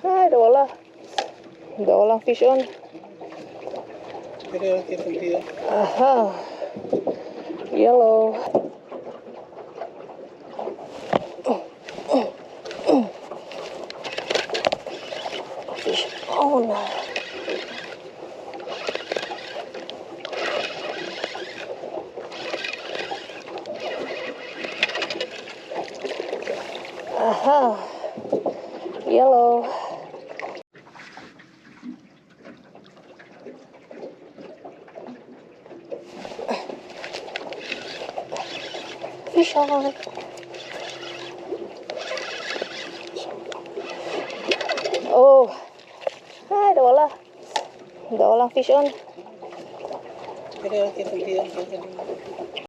Hai, Ada lang fish on. Aha. Yellow. Fish on. Aha. Yellow. Fish on. Oh. Hai, Ada lang fish on.